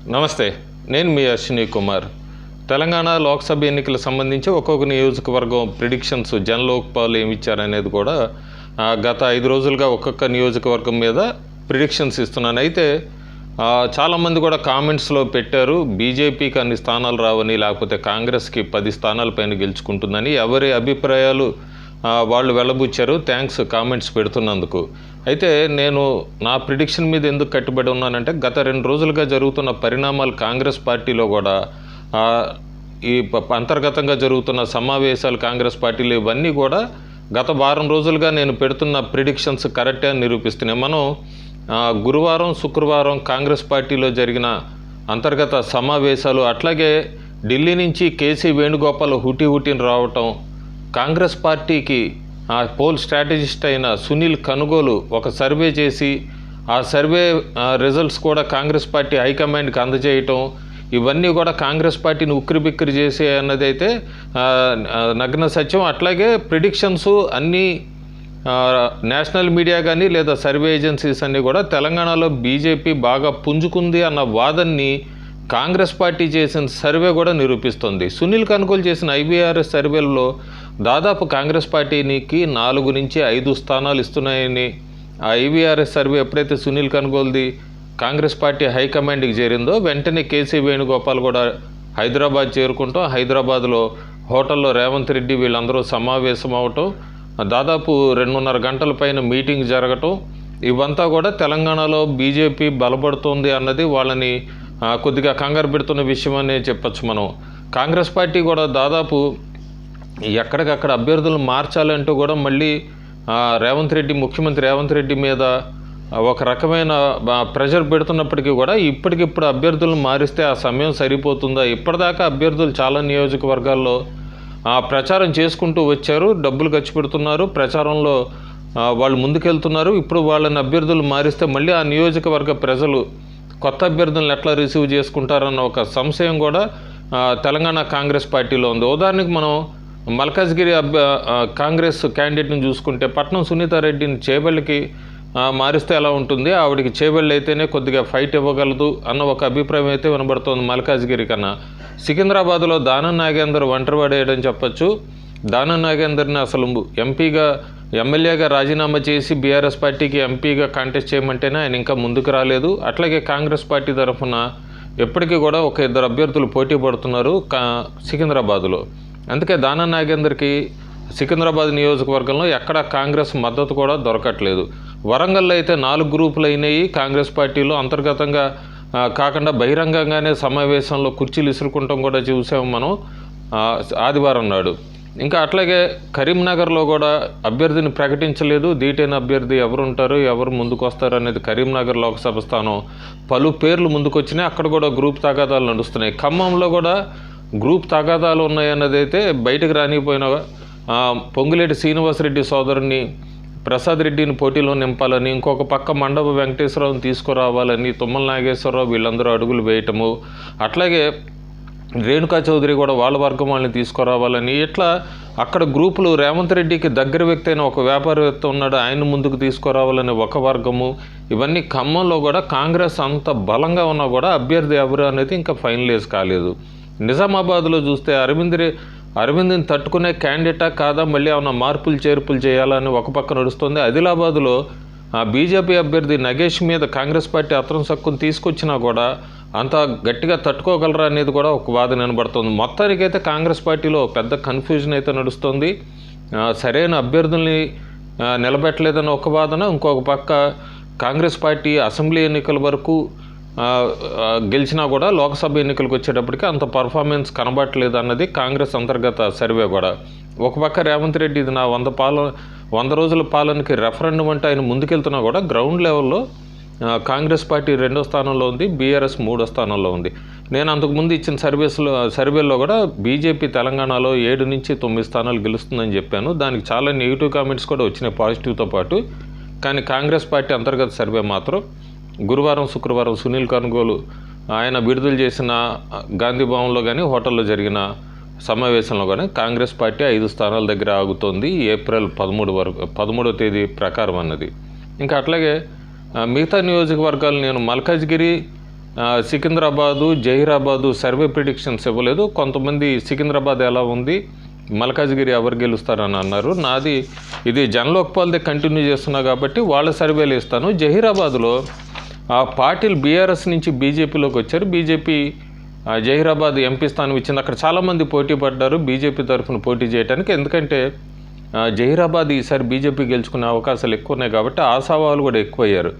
నమస్తే, నేను మీ అశ్విని కుమార్. తెలంగాణ లోక్సభ ఎన్నికలకు సంబంధించి ఒక్కొక్క నియోజకవర్గం ప్రిడిక్షన్స్ జనలోక్పాల్ ఏమి ఇచ్చారనేది కూడా గత 5 రోజులుగా ఒక్కొక్క నియోజకవర్గం మీద ప్రిడిక్షన్స్ ఇస్తున్నాను. అయితే చాలామంది కూడా కామెంట్స్లో పెట్టారు, బీజేపీకి అన్ని స్థానాలు రావని, లేకపోతే కాంగ్రెస్కి 10 స్థానాల పైన గెలుచుకుంటుందని. ఎవరి అభిప్రాయాలు వాళ్ళు వెళ్ళబుచ్చారు. Thanks comments పెడుతున్నందుకు. అయితే నేను నా ప్రిడిక్షన్ మీద ఎందుకు కట్టుబడి ఉన్నానంటే, గత 2 రోజులుగా జరుగుతున్న పరిణామాలు కాంగ్రెస్ పార్టీలో కూడా ఈ అంతర్గతంగా జరుగుతున్న సమావేశాలు కాంగ్రెస్ పార్టీలు ఇవన్నీ కూడా గత వారం రోజులుగా నేను పెడుతున్న ప్రిడిక్షన్స్ కరెక్టే అని నిరూపిస్తున్నాయి. మనం గురువారం శుక్రవారం కాంగ్రెస్ పార్టీలో జరిగిన అంతర్గత సమావేశాలు, అట్లాగే ఢిల్లీ నుంచి కేసీ వేణుగోపాల్ హుటిని రావటం, కాంగ్రెస్ పార్టీకి పోల్ స్ట్రాటజిస్ట్ అయిన సునీల్ కనుగోలు ఒక సర్వే చేసి ఆ సర్వే రిజల్ట్స్ కూడా కాంగ్రెస్ పార్టీ హైకమాండ్కి అందజేయటం, ఇవన్నీ కూడా కాంగ్రెస్ పార్టీని ఉక్కిరిబిక్కిరి చేసే అన్నదైతే నగ్న సత్యం. అట్లాగే ప్రిడిక్షన్స్ అన్నీ నేషనల్ మీడియా కానీ లేదా సర్వే ఏజెన్సీస్ అన్నీ కూడా తెలంగాణలో బీజేపీ బాగా పుంజుకుంది అన్న వాదన్ని కాంగ్రెస్ పార్టీ చేసిన సర్వే కూడా నిరూపిస్తుంది. సునీల్ కనుగోలు చేసిన ఐబీఆర్ఎస్ సర్వేలలో దాదాపు కాంగ్రెస్ పార్టీకి 4 నుంచి 5 స్థానాలు ఇస్తున్నాయని ఆ ఐబీఆర్ఎస్ సర్వే ఎప్పుడైతే సునీల్ కనుగోలుది కాంగ్రెస్ పార్టీ హైకమాండ్కి చేరిందో వెంటనే కేసీ వేణుగోపాల్ కూడా హైదరాబాద్ చేరుకుంటాం, హైదరాబాద్లో హోటల్లో రేవంత్ రెడ్డి వీళ్ళందరూ సమావేశం అవటం, దాదాపు 2.5 గంటల పైన మీటింగ్ జరగటం, ఇవంతా కూడా తెలంగాణలో బీజేపీ బలపడుతుంది అన్నది వాళ్ళని కొద్దిగా కంగారు పెడుతున్న విషయం అనే చెప్పచ్చు. మనం కాంగ్రెస్ పార్టీ కూడా దాదాపు ఎక్కడికక్కడ అభ్యర్థులు మార్చాలంటూ కూడా మళ్ళీ ముఖ్యమంత్రి రేవంత్ రెడ్డి మీద ఒక రకమైన ప్రెషర్ పెడుతున్నప్పటికీ కూడా ఇప్పటికిప్పుడు అభ్యర్థులను మారిస్తే ఆ సమయం సరిపోతుందా? ఇప్పటిదాకా అభ్యర్థులు చాలా నియోజకవర్గాల్లో ప్రచారం చేసుకుంటూ వచ్చారు, డబ్బులు ఖర్చు పెడుతున్నారు, ప్రచారంలో వాళ్ళు ముందుకెళ్తున్నారు. ఇప్పుడు వాళ్ళని అభ్యర్థులు మారిస్తే మళ్ళీ ఆ నియోజకవర్గ ప్రజలు కొత్త అభ్యర్థులను ఎట్లా రిసీవ్ చేసుకుంటారన్న ఒక సంశయం కూడా తెలంగాణ కాంగ్రెస్ పార్టీలో ఉంది. ఉదాహరణకు మనం మల్కాజ్గిరి కాంగ్రెస్ క్యాండిడేట్ని చూసుకుంటే, పట్నం సునీతారెడ్డిని చేవెళ్ళకి మారిస్తే ఎలా ఉంటుంది, ఆవిడికి చేవెళ్ళు అయితేనే కొద్దిగా ఫైట్ ఇవ్వగలదు అన్న ఒక అభిప్రాయం అయితే వినబడుతోంది మల్కాజ్గిరి కన్నా. సికింద్రాబాద్లో దానం నాగేందర్ ఒంటరివాడేయడం చెప్పచ్చు. దానం నాగేందర్ని అసలు ఎమ్మెల్యేగా రాజీనామా చేసి బీఆర్ఎస్ పార్టీకి ఎంపీగా కాంటెస్ట్ చేయమంటేనే ఆయన ఇంకా ముందుకు రాలేదు. అట్లాగే కాంగ్రెస్ పార్టీ తరఫున ఎప్పటికీ కూడా ఒక 2 అభ్యర్థులు పోటీ పడుతున్నారు సికింద్రాబాద్లో. అందుకే దానం నాగేందర్కి సికింద్రాబాద్ నియోజకవర్గంలో ఎక్కడ కాంగ్రెస్ మద్దతు కూడా దొరకట్లేదు. వరంగల్లో అయితే 4 గ్రూపులు అయినాయి కాంగ్రెస్ పార్టీలో, అంతర్గతంగా కాకుండా బహిరంగంగానే సమావేశంలో కుర్చీలు ఇసురుకుంటాం కూడా చూసాము మనం ఆదివారం నాడు. ఇంకా అట్లాగే కరీంనగర్లో కూడా అభ్యర్థిని ప్రకటించలేదు. దీటైన అభ్యర్థి ఎవరు ఉంటారు, ఎవరు ముందుకు వస్తారు అనేది కరీంనగర్ లోక్సభ స్థానం పలు పేర్లు ముందుకు వచ్చినాయి. అక్కడ కూడా గ్రూప్ తగాదాలు నడుస్తున్నాయి. ఖమ్మంలో కూడా గ్రూప్ తగాదాలు ఉన్నాయన్నది అయితే బయటకు రానిపోయిన పొంగులేటి శ్రీనివాసరెడ్డి సోదరుని ప్రసాద్ రెడ్డిని పోటీలో నింపాలని, ఇంకొక పక్క మండప వెంకటేశ్వరరావుని తీసుకురావాలని తుమ్మల నాగేశ్వరరావు వీళ్ళందరూ అడుగులు వేయటము, అట్లాగే రేణుకా చౌదరి కూడా వాళ్ళ వర్గం వాళ్ళని తీసుకురావాలని, ఇట్లా అక్కడ గ్రూపులు రేవంత్ రెడ్డికి దగ్గర వ్యక్తి అయిన ఒక వ్యాపారవేత్త ఉన్నాడు, ఆయన ముందుకు తీసుకురావాలని ఒక వర్గము. ఇవన్నీ ఖమ్మంలో కూడా కాంగ్రెస్ అంత బలంగా ఉన్నా కూడా అభ్యర్థి ఎవరు అనేది ఇంకా ఫైనలైజ్ కాలేదు. నిజామాబాద్లో చూస్తే అరవింద్ని తట్టుకునే క్యాండిడేటా కాదా, మళ్ళీ ఏమన్నా మార్పులు చేర్పులు చేయాలని ఒక పక్క నడుస్తుంది. ఆదిలాబాద్లో బీజేపీ అభ్యర్థి నగేష్ మీద కాంగ్రెస్ పార్టీ అత్రం సక్కును తీసుకొచ్చినా కూడా అంత గట్టిగా తట్టుకోగలరా అనేది కూడా ఒక వాదన వినబడుతుంది. మొత్తానికైతే కాంగ్రెస్ పార్టీలో పెద్ద కన్ఫ్యూజన్ అయితే నడుస్తుంది. సరైన అభ్యర్థుల్ని నిలబెట్టలేదని ఒక వాదన, ఇంకొక పక్క కాంగ్రెస్ పార్టీ అసెంబ్లీ ఎన్నికల వరకు గెలిచినా కూడా లోక్సభ ఎన్నికలకు వచ్చేటప్పటికి అంత పర్ఫార్మెన్స్ కనబడట్లేదు అన్నది కాంగ్రెస్ అంతర్గత సర్వే కూడా. ఒక పక్క రేవంత్ రెడ్డి ఇది నా 100 రోజుల పాలనకి రెఫరెండం అంటే ఆయన ముందుకెళ్తున్నా కూడా గ్రౌండ్ లెవెల్లో కాంగ్రెస్ పార్టీ 2వ స్థానంలో ఉంది, బీఆర్ఎస్ 3వ స్థానంలో ఉంది. నేను అంతకుముందు ఇచ్చిన సర్వేల్లో కూడా బీజేపీ తెలంగాణలో 7 నుంచి 9 స్థానాలు గెలుస్తుందని చెప్పాను. దానికి చాలా నెగిటివ్ కామెంట్స్ కూడా వచ్చినాయి పాజిటివ్తో పాటు. కానీ కాంగ్రెస్ పార్టీ అంతర్గత సర్వే మాత్రం గురువారం శుక్రవారం సునీల్ కనుగోలు ఆయన విడుదల చేసిన గాంధీ భవన్లో కానీ హోటల్లో జరిగిన సమావేశంలో కానీ కాంగ్రెస్ పార్టీ 5 స్థానాల దగ్గర ఆగుతోంది ఏప్రిల్ 13వ తేదీ ప్రకారం అన్నది. ఇంకా అట్లాగే మిగతా నియోజకవర్గాలు నేను మల్కాజ్గిరి సికింద్రాబాదు, జహీరాబాదు సర్వే ప్రిడిక్షన్స్ ఇవ్వలేదు. కొంతమంది సికింద్రాబాద్ ఎలా ఉంది, మల్కాజ్గిరి ఎవరు గెలుస్తారని అన్నారు. నాది ఇది జనలోక్పాల్దే కంటిన్యూ చేస్తున్నా కాబట్టి వాళ్ళ సర్వేలు ఇస్తాను. జహీరాబాద్లో పాటిల్ బీఆర్ఎస్ నుంచి బీజేపీలోకి వచ్చారు. బీజేపీ జహీరాబాద్ ఎంపీ స్థానం ఇచ్చింది. అక్కడ చాలామంది పోటీ పడ్డారు బీజేపీ తరఫున పోటీ చేయడానికి. ఎందుకంటే జహీరాబాద్ ఈసారి బీజేపీ గెలుచుకునే అవకాశాలు ఎక్కువ ఉన్నాయి కాబట్టి ఆశావాలు కూడా ఎక్కువయ్యారు.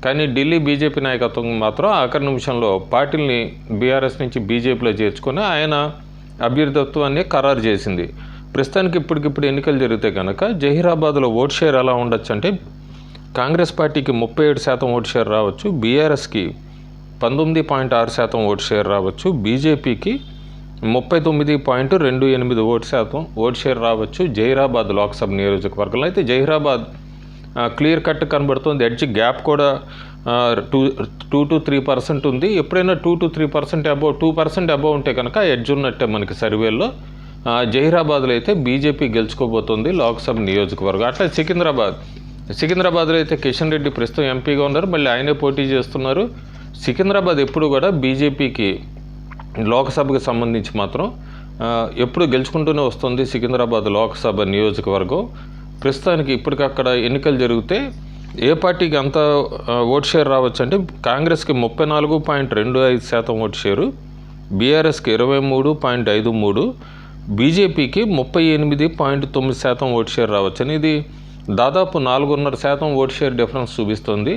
కానీ ఢిల్లీ బీజేపీ నాయకత్వం మాత్రం ఆఖరి నిమిషంలో పాటిల్ని బీఆర్ఎస్ నుంచి బీజేపీలో చేర్చుకొని ఆయన అభ్యర్థిత్వాన్ని ఖరారు చేసింది. ప్రస్తుతానికి ఇప్పటికిప్పుడు ఎన్నికలు జరిగితే కనుక జహీరాబాద్లో ఓట్ షేర్ ఎలా ఉండొచ్చు అంటే కాంగ్రెస్ పార్టీకి 37% ఓట్ షేర్ రావచ్చు, బీఆర్ఎస్కి 19.6% ఓట్ షేర్ రావచ్చు, బీజేపీకి 39.28% ఓట్ షేర్ రావచ్చు జహీరాబాద్ లోక్సభ నియోజకవర్గంలో. అయితే జహీరాబాద్ క్లియర్ కట్ కనబడుతుంది. ఎడ్జ్ గ్యాప్ కూడా 2 to 3% ఉంది. ఎప్పుడైనా 2 to 3% అబౌవ్ 2% అబౌవ్ ఉంటే కనుక ఎడ్జ్ ఉన్నట్టే మనకి సర్వేల్లో. జహీరాబాద్లో అయితే బీజేపీ గెలుచుకోబోతుంది లోక్సభ నియోజకవర్గం. అట్లా సికింద్రాబాద్లో అయితే కిషన్ రెడ్డి ప్రస్తుతం ఎంపీగా ఉన్నారు, మళ్ళీ ఆయనే పోటీ చేస్తున్నారు. సికింద్రాబాద్ ఎప్పుడు కూడా బీజేపీకి లోక్సభకు సంబంధించి మాత్రం ఎప్పుడు గెలుచుకుంటూనే వస్తుంది సికింద్రాబాద్ లోక్సభ నియోజకవర్గం. ప్రస్తుతానికి ఇప్పటికక్కడ ఎన్నికలు జరిగితే ఏ పార్టీకి అంత ఓట్ షేర్ రావచ్చు అంటే కాంగ్రెస్కి 34.25% ఓట్ షేరు, బీఆర్ఎస్కి 23.53%, బీజేపీకి 38.9% ఓట్ షేర్ రావచ్చు అని ఇది దాదాపు 4.5% ఓట్ షేర్ డిఫరెన్స్ చూపిస్తుంది.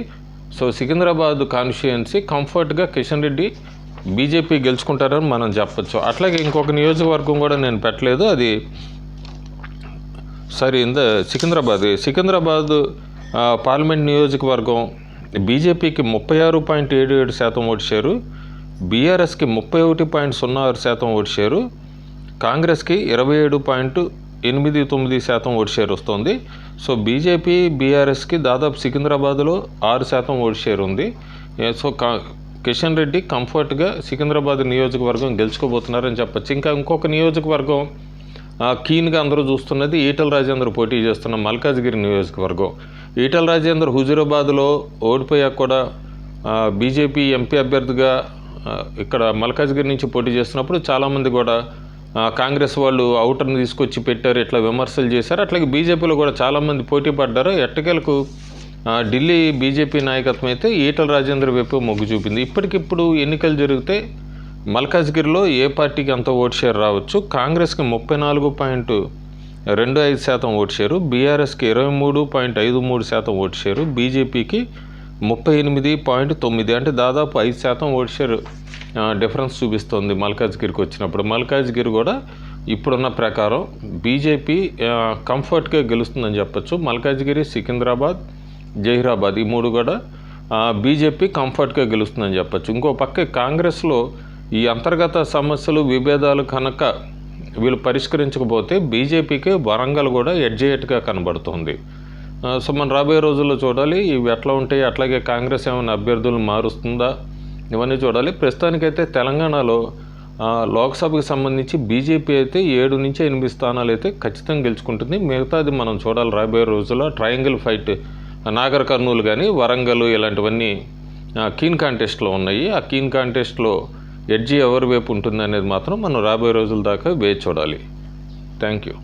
సో సికింద్రాబాద్ కాన్స్టిట్యుయెన్సీ కంఫర్ట్గా కిషన్ రెడ్డి బీజేపీ గెలుచుకుంటారని మనం చెప్పచ్చు. అట్లాగే ఇంకొక నియోజకవర్గం కూడా నేను పెట్టలేదు, అది సికింద్రాబాద్ పార్లమెంట్ నియోజకవర్గం బీజేపీకి 36.77% ఓట్ షేరు, బీఆర్ఎస్కి 31.06% ఓట్ షేరు, కాంగ్రెస్కి 27.89% ఓట్ షేర్ వస్తుంది. సో బీజేపీ బీఆర్ఎస్కి దాదాపు సికింద్రాబాద్లో 6% ఓట్ షేర్ ఉంది. సో కిషన్ రెడ్డి కంఫర్ట్గా సికింద్రాబాద్ నియోజకవర్గం గెలుచుకోబోతున్నారని చెప్పచ్చు. ఇంకా ఇంకొక నియోజకవర్గం కీన్గా అందరూ చూస్తున్నది ఈటల రాజేందర్ పోటీ చేస్తున్న మల్కాజ్గిరి నియోజకవర్గం. ఈటల రాజేందర్ హుజూరాబాద్లో ఓడిపోయాక కూడా బీజేపీ ఎంపీ అభ్యర్థిగా ఇక్కడ మల్కాజ్గిరి నుంచి పోటీ చేస్తున్నప్పుడు చాలామంది కూడా కాంగ్రెస్ వాళ్ళు అవుటర్ని తీసుకొచ్చి పెట్టారు, ఇట్లా విమర్శలు చేశారు. అట్లాగే బీజేపీలో కూడా చాలామంది పోటీ పడ్డారు. ఎట్టకేలకు ఢిల్లీ బీజేపీ నాయకత్వం అయితే ఈటల రాజేందర్ వైపు మొగ్గు చూపింది. ఇప్పటికిప్పుడు ఎన్నికలు జరిగితే మల్కాజ్గిరిలో ఏ పార్టీకి అంత ఓట్ షేర్ రావచ్చు, కాంగ్రెస్కి 34.25% ఓట్ షేరు, బీఆర్ఎస్కి 23.53% ఓట్ షేరు, బీజేపీకి 38.9% అంటే దాదాపు 5% ఓట్ షేర్ డిఫరెన్స్ చూపిస్తుంది మల్కాజ్గిరికి వచ్చినప్పుడు. మల్కాజ్గిరి కూడా ఇప్పుడున్న ప్రకారం బీజేపీ కంఫర్ట్గా గెలుస్తుందని చెప్పచ్చు. మల్కాజ్గిరి, సికింద్రాబాద్, జహీరాబాద్ ఈ మూడు కూడా బీజేపీ కంఫర్ట్గా గెలుస్తుందని చెప్పచ్చు. ఇంకో పక్క కాంగ్రెస్లో ఈ అంతర్గత సమస్యలు విభేదాలు కనుక వీళ్ళు పరిష్కరించకపోతే బీజేపీకి వరంగల్ కూడా ఎడ్జేట్గా కనబడుతుంది. సో మనం రాబోయే రోజుల్లో చూడాలి ఇవి ఎట్లా ఉంటాయి. అట్లాగే కాంగ్రెస్ ఏమైనా అభ్యర్థులను మారుస్తుందా ఇవన్నీ చూడాలి. ప్రస్తుతానికైతే తెలంగాణలో లోక్సభకు సంబంధించి బీజేపీ అయితే 7 నుంచి 8 స్థానాలు అయితే ఖచ్చితంగా గెలుచుకుంటుంది. మిగతాది మనం చూడాలి రాబోయే రోజుల్లో. ట్రయాంగిల్ ఫైట్ నాగర్ కర్నూలు కానీ వరంగల్ ఇలాంటివన్నీ కీన్ కాంటెస్ట్లో ఉన్నాయి. ఆ కీన్ కాంటెస్ట్లో ఎడ్జి ఎవరి వైపు ఉంటుంది అనేది మాత్రం మనం రాబోయే రోజుల దాకా వేచి చూడాలి. Thank you.